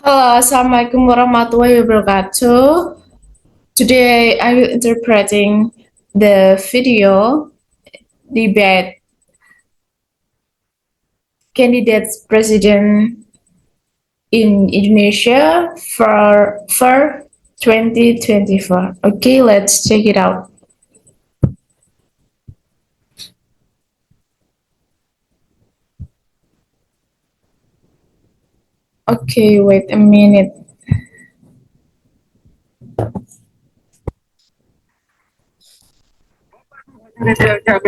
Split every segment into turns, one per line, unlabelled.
Halo, Assalamualaikum warahmatullahi wabarakatuh. Today I will interpreting the video debate candidates president in Indonesia for 2024. Okay, let's check it out. Okay, wait a minute.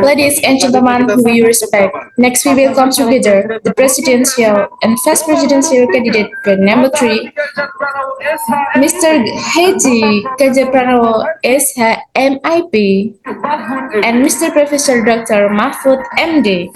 Ladies and gentlemen who we respect, next we will come together the presidential and vice presidential candidate for number 3, Mr. Haji Kajapranowo SHMIP and Mr. Professor Dr. Mahfud MD.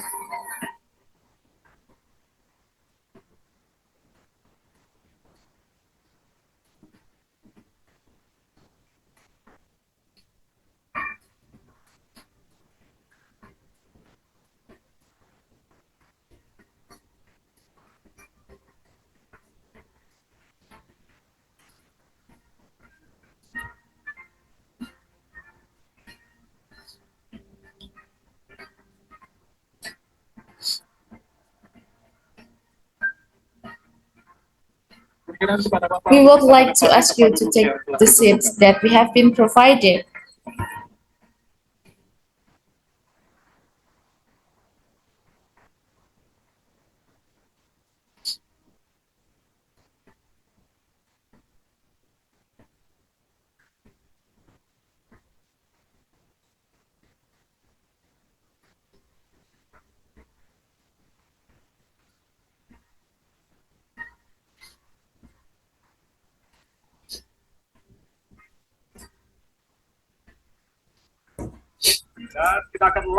We would like to ask you to take the seats that we have been provided.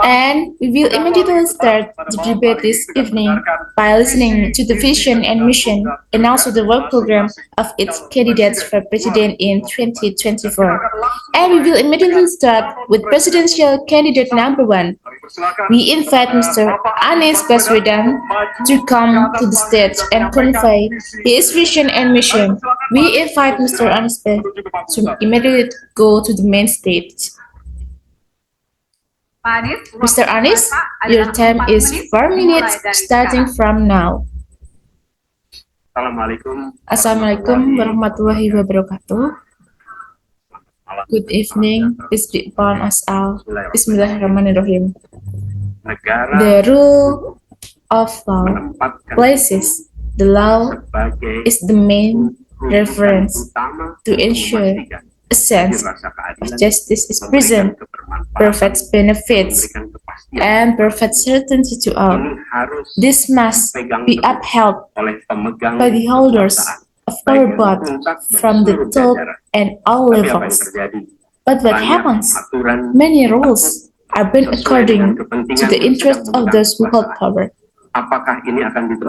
And we will immediately start the debate this evening by listening to the vision and mission and also the work program of its candidates for president in 2024. And we will immediately start with presidential candidate number 1. We invite Mr. Anies Baswedan to come to the stage and convey his vision and mission. We invite Mr. Anies to immediately go to the main stage. Mr. Anies, your time is 4 minutes starting from now. Assalamualaikum warahmatullahi wabarakatuh. Good evening, peace be upon us all. Bismillahirrahmanirrahim. The rule of law places the law is the main reference to ensure a sense of justice is present, perfect benefits, and perfect certainty to all. This must be upheld by the holders of power both from the top and all levels. But what happens? Many rules are bent according to the interest of those who hold power.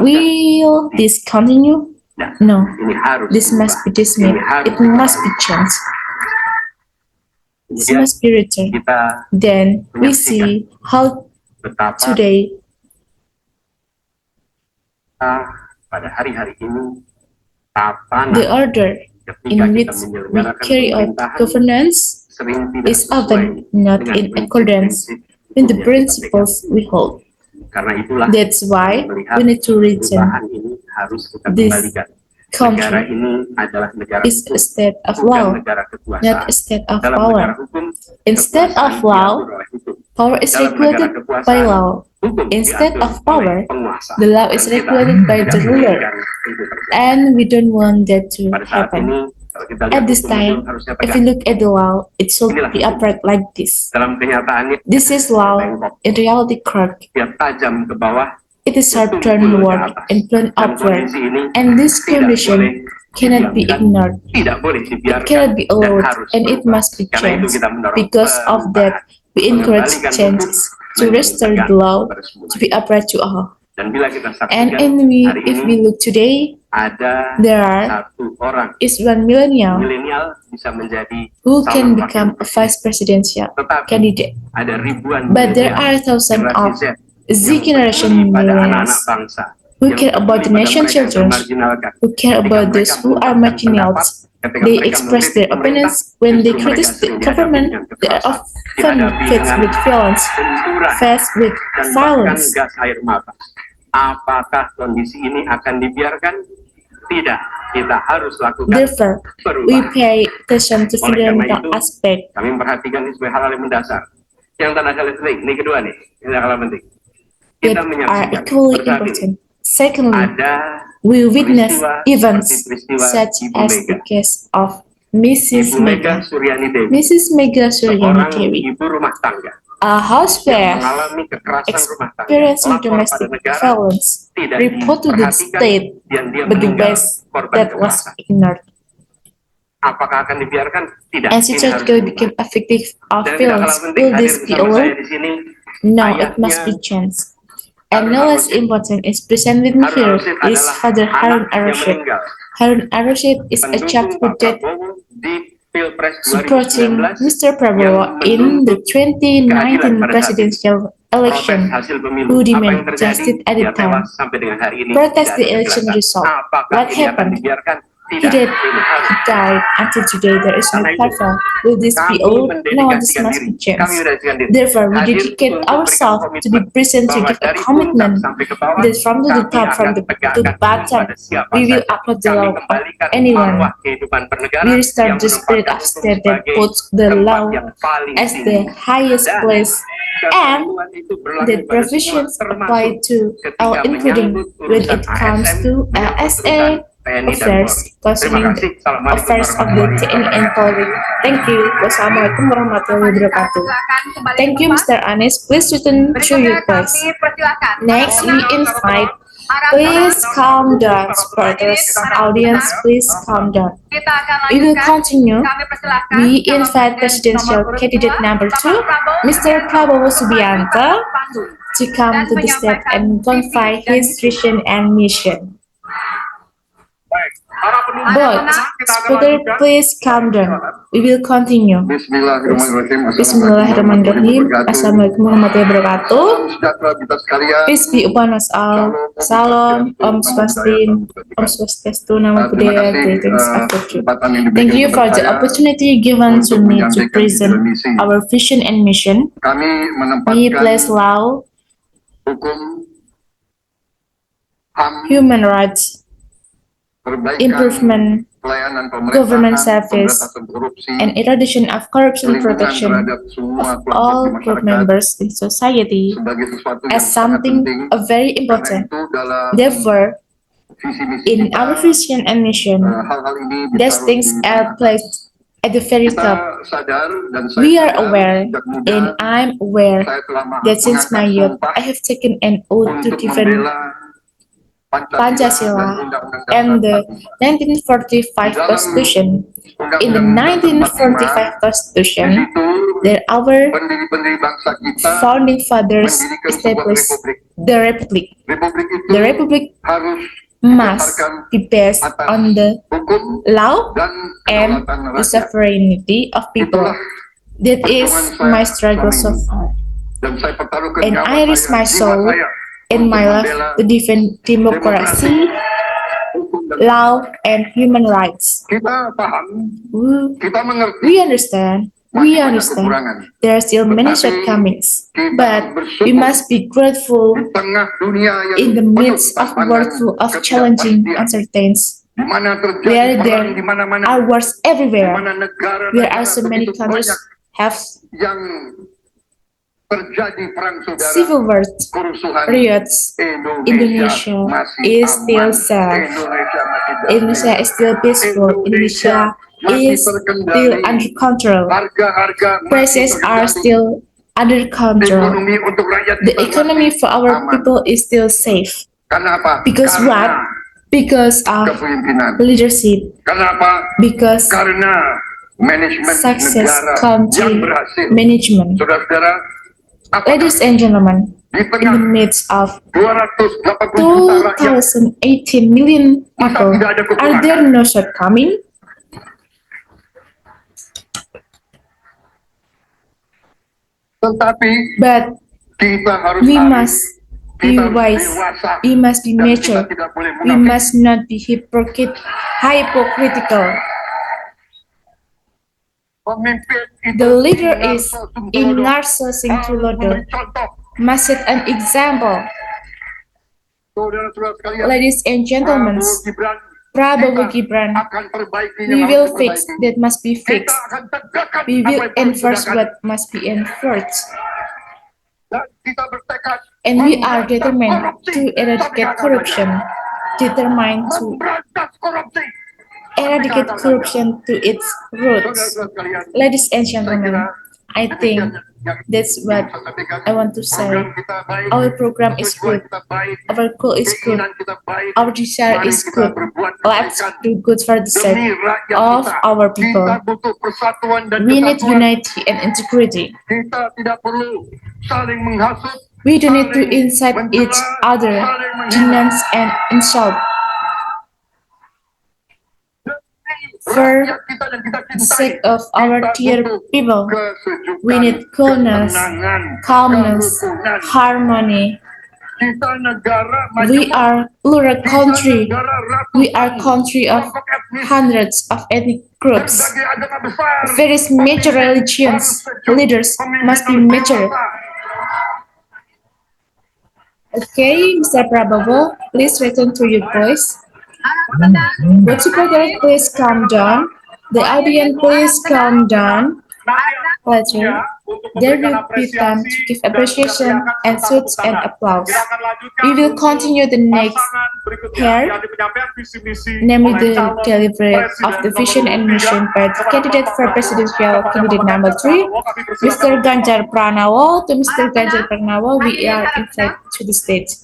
Will this continue? No, this must be dismissed. It must be changed. This must be returned. Then we see how today the order in which we carry out governance is often not in accordance with the principles we hold. That's why we need to return. This country is a state of law, not a state of power. Instead of law, power is regulated by law. Instead of power, the law is regulated by the ruler. And we don't want that to happen. At this time, if we look at the law, it should be upright like this. This is law, in reality correct. It is sharp downward and plunged upward, and this condition cannot be ignored. It cannot be allowed, and it must be changed. Because of that, we encourage changes to restore the law to be upright to all. And if we look today, there is one millennial who can become a vice presidential candidate. But there are thousands of Z generation millennials who care about the nation's children, who care about those who are marginalized. They express their opinions when they criticize the government. They are often faced with violence.
Apakah kondisi ini akan dibiarkan? Tidak, kita harus lakukan.
Therefore, we pay attention to fundamental aspect.
Kami memperhatikan ini sebagai hal yang mendasar. Yang tanda kali penting, ini kedua nih, ini hal penting.
Kita menyaksikan important. Secondly, we witness events such as the case of Mrs. Mega Suryani Dewi,
ibu rumah tangga,
a housewife experiencing domestic violence, report to the state, but the West that was ignored.
Apakah akan dibiarkan? Tidak.
As she tragically became a victim of violence, will this be alone? No, it must be changed. And no less important is present with me here is Father Harun Ar-Rasyid. Harun Ar-Rasyid is a child who died supporting Mr. Prabowo in the 2019 presidential election, who demanded justice at the time. Protest the election result. What happened? He died. Until today, there is no platform. Will this be all? No, this must be changed. Therefore, we dedicate ourselves to be present to give a commitment that from the top, to the bottom, we will uphold the law of anyone. We restart the spirit of state that puts the law as the highest place, and that provisions apply to all, including when it comes to LSA affairs, concerning the affairs of the TNI and Polri. Thank you. Wassalamualaikum warahmatullahi wabarakatuh. Thank you, Mr. Anies. Please return to your place. Next, we invite. Please calm down, supporters. Audience, please calm down. We will continue. We invite presidential candidate number 2, Mr. Prabowo Subianto, to come to the stage and confide his vision and mission. But, speaker, please calm down. We will continue. Bismillahirrahmanirrahim. Assalamualaikum warahmatullahi wabarakatuh. Peace be upon us all. Salam, Om Swastiastu, Namo Buddhaya, greetings of virtue. Thank you for the opportunity given to me to present our vision and mission. We place law, human rights, improvement, government service, and eradication of corruption, protection of all group members in society as something very important. Therefore, in our vision and mission, these things are placed at the very top. We are aware, and I'm aware, that since my youth, I have taken an oath to defend Pancasila and the 1945 Constitution. In the 1945 Constitution, that our founding fathers established the Republic. The Republic must be based on the law and the sovereignty of people. That is my struggle so far. And I risk my soul and my life to defend democracy, law, and human rights. We understand. There are still many shortcomings, but we must be grateful in the midst of a world full of challenging uncertainties, where there are wars everywhere, where are so many countries have civil wars, riots. Indonesia is still safe. Indonesia is still peaceful. Indonesia is still under control. Prices are still under control. The economy for our people is still safe. Because what? Because of leadership. Because success country management. Ladies and gentlemen, in the midst of 2,018 million people, are there no shortcomings? But we must be wise. We must be mature. We must not be hypocritical. The leader is Inarso Singtulodo must set an example. Ladies and gentlemen, Prabowo Gibran, we will fix that must be fixed. We will enforce what must be enforced. And we are determined to eradicate corruption, determined to eradicate corruption to its roots. Ladies and gentlemen, I think that's what I want to say. Our program is good. Our goal is good. Our desire is good. Let's do good for the sake of our people. We need unity and integrity. We don't need to incite each other, denounce and insult. For the sake of our dear people, we need coolness, calmness, harmony. We are plural country. We are country of hundreds of ethnic groups. Various major religions, leaders must be mature. Okay, Mr. Prabowo, please return to your place. Would you please calm down? The audience, please calm down. Later, there will be time to give appreciation and salutes and applause. We will continue the next pair, namely the delivery of the vision and mission by the candidate for presidential candidate number 3, Mr. Ganjar Pranowo. To Mr. Ganjar Pranowo, we are invited to the stage.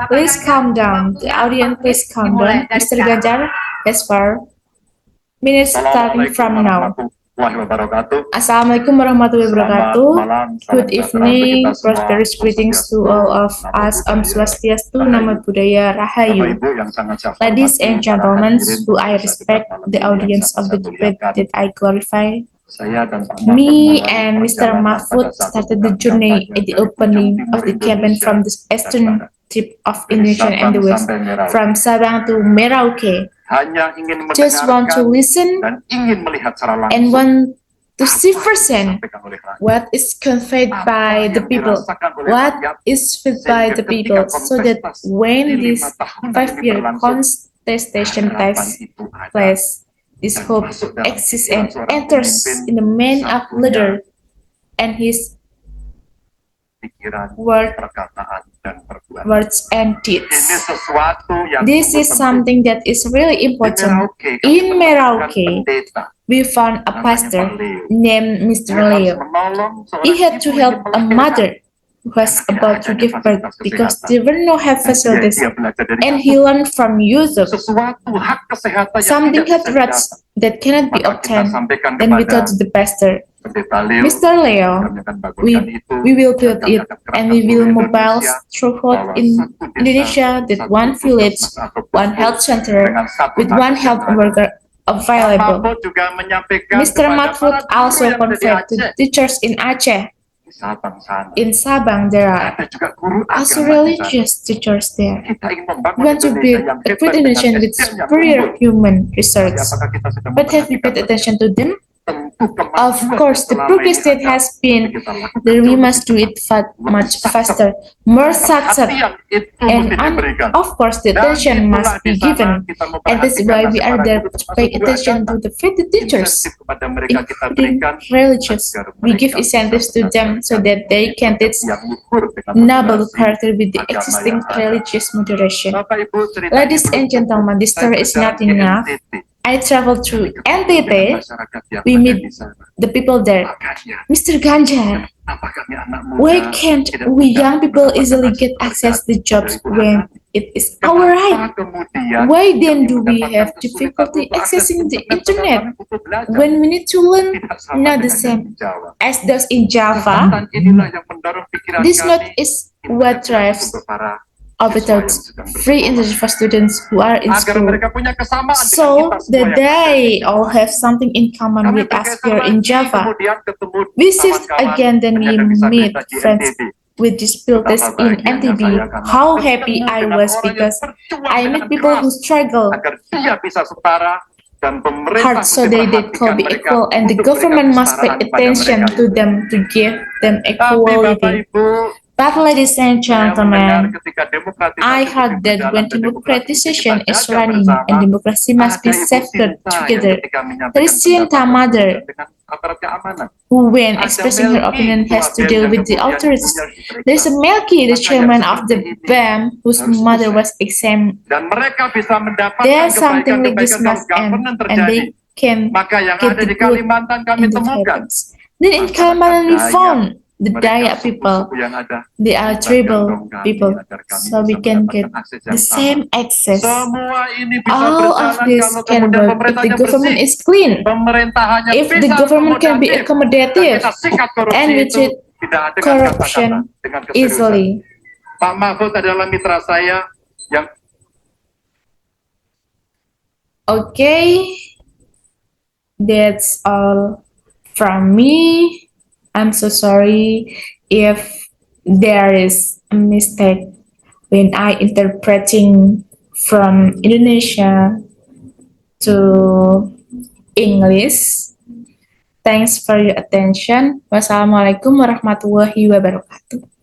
Please calm down. The audience, please calm down. Mr. Ganjar, as far minutes starting from now. Assalamualaikum warahmatullahi wabarakatuh. Good evening, prosperous greetings to all of us. Om Swastiastu, Namo Buddhaya, Rahayu. Ladies and gentlemen, who I respect, the audience of the debate that I glorify. Me and Mr. Mahfud started the journey at the opening of the campaign from the eastern tip of Indonesia and the west, from Sabang to Merauke. Just want to listen and want to see firsthand what is conveyed by the people, what is felt by the people, so that when this 5-year contestation takes place, this hope exists and enters in the man of leader and his words and deeds. This is something that is really important. In Merauke, we found a pastor named Mr. Leo. He had to help a mother who was about to give birth because there were no health facilities, and he learned from YouTube something health rights that cannot be obtained. Then we told the pastor, Mr. Leo, we will build it, and we will mobile throughout in Indonesia that one village, one health center with one health worker available. Mr. Mahfud also conveyed to the teachers in Aceh. In Sabang, there are also religious teachers there. We want to build a great Indonesian with superior human resources. But have we paid attention to them? Of course, the progress that has been there, we must do it much faster, more successful, and of course, the attention must be given. And that's why we are there to pay attention to the faith teachers, including religious. We give incentives to them so that they can teach noble character with the existing religious moderation. Ladies and gentlemen, this story is not enough. I traveled to NTT. We meet the people there. Mr. Ganjar, why can't we young people easily get access to jobs when it is our right? Why then do we have difficulty accessing the internet when we need to learn not the same as those in Java? This not is what drives thoughts, free internet for students who are in school. So that they all have something in common with us here in Java. We shift again, then we meet friends with this protest in NTB, how happy I was because I met people who struggle
agar dia bisa setara dan pemerintah
hard so they could be equal, and the government must pay attention to them to give them equality. But ladies and gentlemen, I heard that when democratization is running and democracy must be safeguarded together, Jacinta Mother, who when expressing her opinion has to deal with the authorities. There's a Melky, the chairman of the BAM, whose mother was exempt. There's something like this must end, and they can get the good in the happens. Then in Kalimantan we found the Dayak people. They are tribal people, so we can get the same access. All of this can work if the government is clean, if the government can be accommodative, and we treat corruption easily.
Pak Mahfud adalah mitra saya yang
Okay, that's all from me. I'm so sorry if there is a mistake when I interpreting from Indonesia to English. Thanks for your attention. Wassalamualaikum warahmatullahi wabarakatuh.